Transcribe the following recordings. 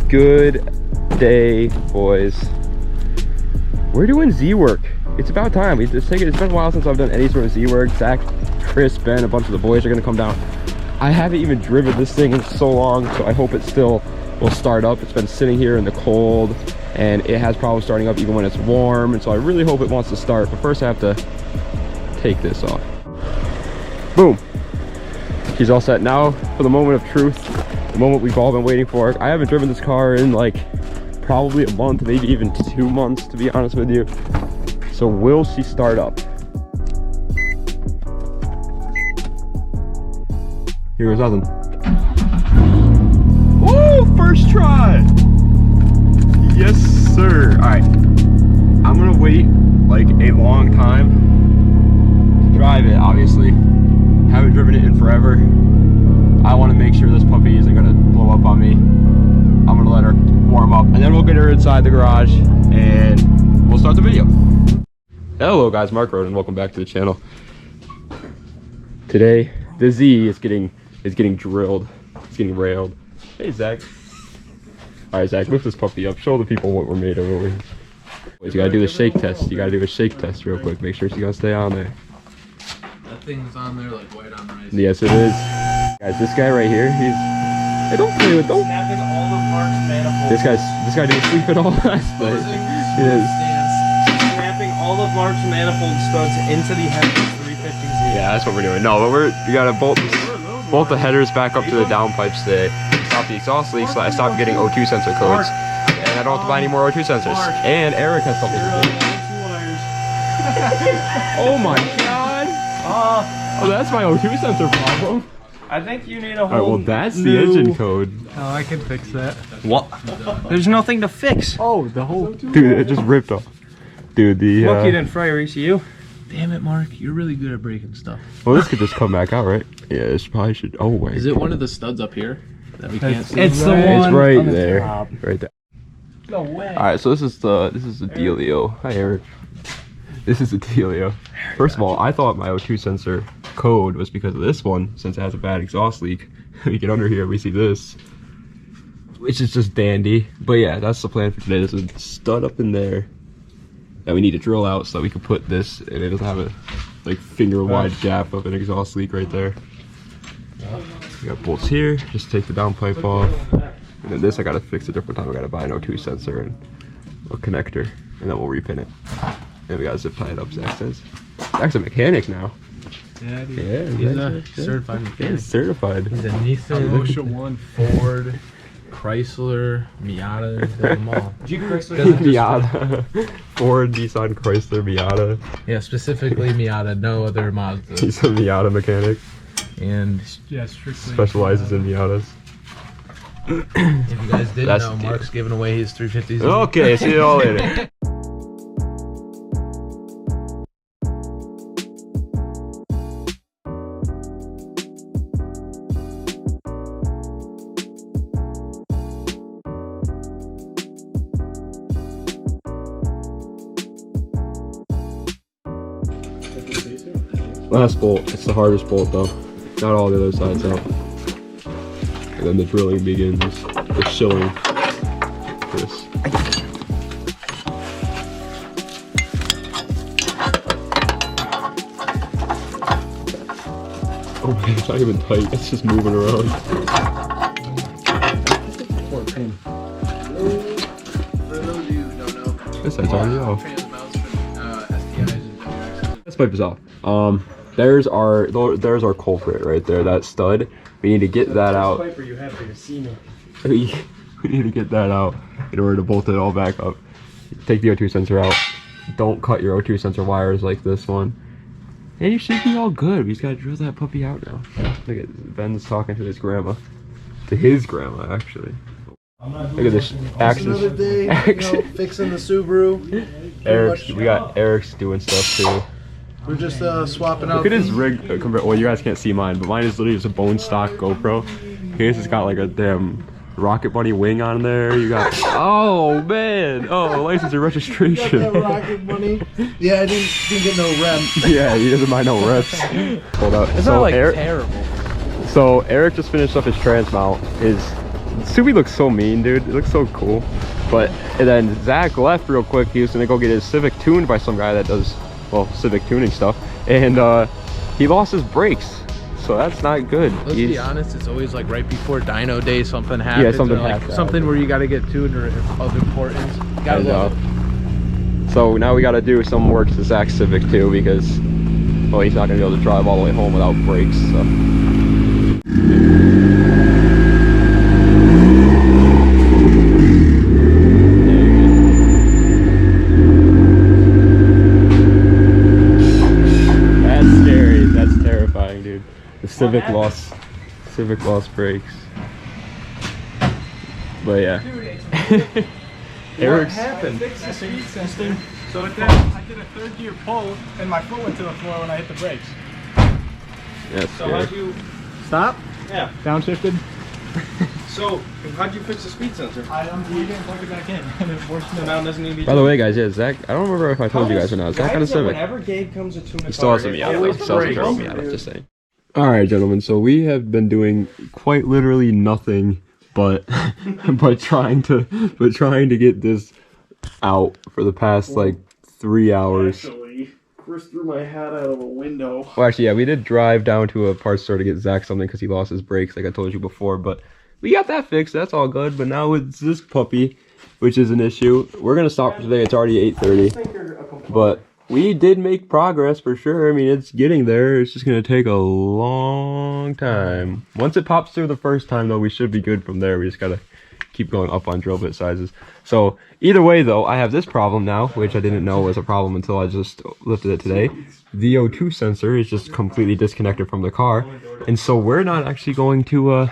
Good day, boys. We're doing Z work. It's about time. It's been a while since I've done any sort of Z work. Zach, Chris, Ben, a bunch of the boys are gonna come down. I haven't even driven this thing in so long, so I hope it still will start up. It's been sitting here in the cold and it has problems starting up even when it's warm, and so I really hope it wants to start. But first I have to take this off. Boom. She's all set. Now for the moment of truth, the moment we've all been waiting for. I haven't driven this car in like probably a month, maybe even 2 months, to be honest with you. So will she start up? Here goes nothing. Oh, first try! Yes, sir. All right, I'm gonna wait like a long time to drive it, obviously. Haven't driven it in forever. I want to make sure this puppy isn't gonna blow up on me. I'm gonna let her warm up and then we'll get her inside the garage and we'll start the video. Hello guys, Mark Roden, welcome back to the channel. Today the Z is getting drilled. It's getting railed. Hey Zach. All right, Zach, lift this puppy up. Show the people what we're made of over here. You gotta do the shake test. You gotta do a shake test real quick. Make sure she's gonna stay on there. That thing's on there like white on rice. Yes, it is. Guys, this guy right here, he's... Hey, don't play with... Don't... Snapping all of Mark's manifolds. This guy didn't sleep at all last night. He is. Snapping all of Mark's manifold studs into the head of the 350Z. Yeah, that's what we're doing. No, but we gotta bolt the headers back up to the downpipes today. Stop the exhaust leaks so I stop getting O2 sensor codes. And I don't have to buy any more O2 sensors. And Eric has something to do. Oh my god! Oh, that's my O2 sensor problem. I think you need a whole Alright, well that's the engine code. Oh, I can fix that. What? There's nothing to fix. Oh, the whole... Dude, it just ripped off. Dude, the... Look, you didn't fry your ECU. Damn it, Mark. You're really good at breaking stuff. Well, this could just come back out, right? Yeah, this probably should... Oh, wait. Is it one of the studs up here that we can't see? It's the one It's right on the there. top. Right there. No way. Alright, so this is the dealio. Hi, Eric. This is the dealio. First of all, I thought my O2 sensor code was because of this one, since it has a bad exhaust leak. We get under here, we see this, which is just dandy. But yeah, that's the plan for today. There's a stud up in there that we need to drill out so that we can put this, and it doesn't have a like finger wide gap of an exhaust leak right there. We got bolts here, just take the downpipe off. And then this I gotta fix a different time. I gotta buy an O2 sensor and a connector, and then we'll repin it. And we gotta zip tie it up, Zach says. Zach's a mechanic now. Yeah, dude. Yeah, He's a certified mechanic. He's certified. He's a Nissan, Motion 1, Ford, Chrysler, Miata, he's got them all. Miata. Ford, Nissan, Chrysler, Miata. Yeah, specifically Miata, no other Mazda. He's a Miata mechanic. And Yeah, strictly. Specializes in Miatas. if you guys didn't That's know, the Mark's giving away his 350s. Okay, see you all later. Last bolt. It's the hardest bolt though. Not all the other sides out. And then the drilling begins. The shilling. This. Oh man, it's not even tight. It's just moving around. 14. For those of you who don't know, This side's already off. trans mounts for STIs and WRs. This pipe is off. There's our culprit right there, that stud. We need to get that out. Piper you have for your semen. We need to get that out in order to bolt it all back up. Take the O2 sensor out. Don't cut your O2 sensor wires like this one. And you should be all good. We just gotta drill that puppy out now. Look at Ben's talking to his grandma. To his grandma, actually. Look at this. Another day, fixing the Subaru. We got Eric's doing stuff too. We're just swapping out. Look at his rig. Well, you guys can't see mine, but mine is literally just a bone stock GoPro. His has got like a damn Rocket Bunny wing on there. You got. Oh man! Oh, license and registration. Got that Rocket Bunny. Yeah, I didn't get no rep. Yeah, he doesn't mind no reps. Hold up. It's not like terrible. So Eric just finished up his trans mount. Subi looks so mean, dude. It looks so cool. But and then Zach left real quick. He was gonna go get his Civic tuned by some guy that does, well, Civic tuning stuff. And he lost his brakes. So that's not good. Let's be honest, it's always like right before dyno day something happens. Yeah, something like happens. something where you gotta get tuned or of importance. Gotta love it. So now we gotta do some work to Zach's Civic too, because, well, he's not gonna be able to drive all the way home without brakes, so. That's scary, that's terrifying, dude. The Civic lost brakes. But yeah. Eric's happened? Fixed the speed sensor, so I did a third gear pull, and my foot went to the floor when I hit the brakes. That's So scary. how'd you? Stop. Yeah. Downshifted. So how'd you fix the speed sensor? We didn't plug it back in, and it forced So me. now it doesn't need to be. By the way, guys, yeah, Zach, I don't remember if I told you guys or not. Zach got a Civic. Whenever Gabe comes to tune a He still car, has some it Miata. always He still has breaks. some Miata, just saying. Alright, gentlemen, so we have been doing quite literally nothing but trying to get this out for the past like 3 hours. Actually, Chris threw my hat out of a window. Well, actually, yeah, we did drive down to a parts store to get Zach something because he lost his brakes, like I told you before, but we got that fixed. That's all good. But now it's this puppy, which is an issue. We're gonna stop for today. It's already 8:30, but we did make progress for sure. I mean, it's getting there. It's just gonna take a long time. Once it pops through the first time, though, we should be good from there. We just gotta keep going up on drill bit sizes. So either way, though, I have this problem now, which I didn't know was a problem until I just lifted it today. The O2 sensor is just completely disconnected from the car, and so we're not actually going to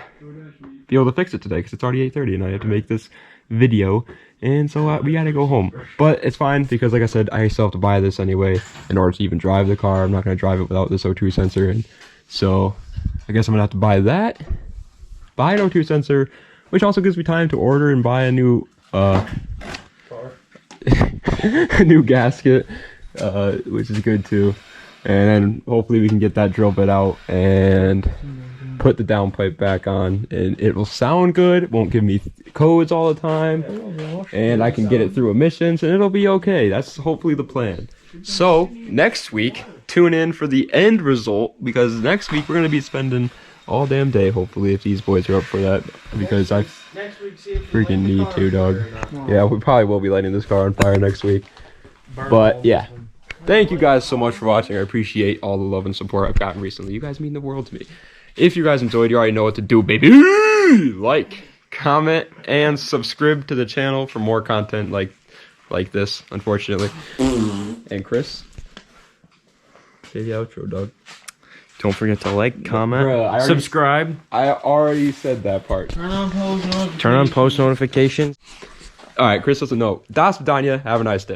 be able to fix it today because it's already 8:30 and I have to make this video, and so we gotta go home. But it's fine because, like I said, I still have to buy this anyway in order to even drive the car. I'm not gonna drive it without this O2 sensor, and so I guess I'm gonna have to buy that, buy an O2 sensor, which also gives me time to order and buy a new a new gasket, which is good too. And then hopefully we can get that drill bit out and put the downpipe back on, and it will sound good. It won't give me codes all the time, and I can get it through emissions, and it'll be okay. That's hopefully the plan. So next week, tune in for the end result, because next week we're gonna be spending all damn day, hopefully, if these boys are up for that, because I freaking need to, dog. Yeah, we probably will be lighting this car on fire next week. But yeah, thank you guys so much for watching. I appreciate all the love and support I've gotten recently. You guys mean the world to me. If you guys enjoyed, you already know what to do, baby. Like, comment, and subscribe to the channel for more content like this, unfortunately. And Chris, say the outro, dog. Don't forget to like, comment, Bruh, subscribe. I already said that part. Turn on post notifications. All right, Chris, listen, no. Das Vidania. Have a nice day.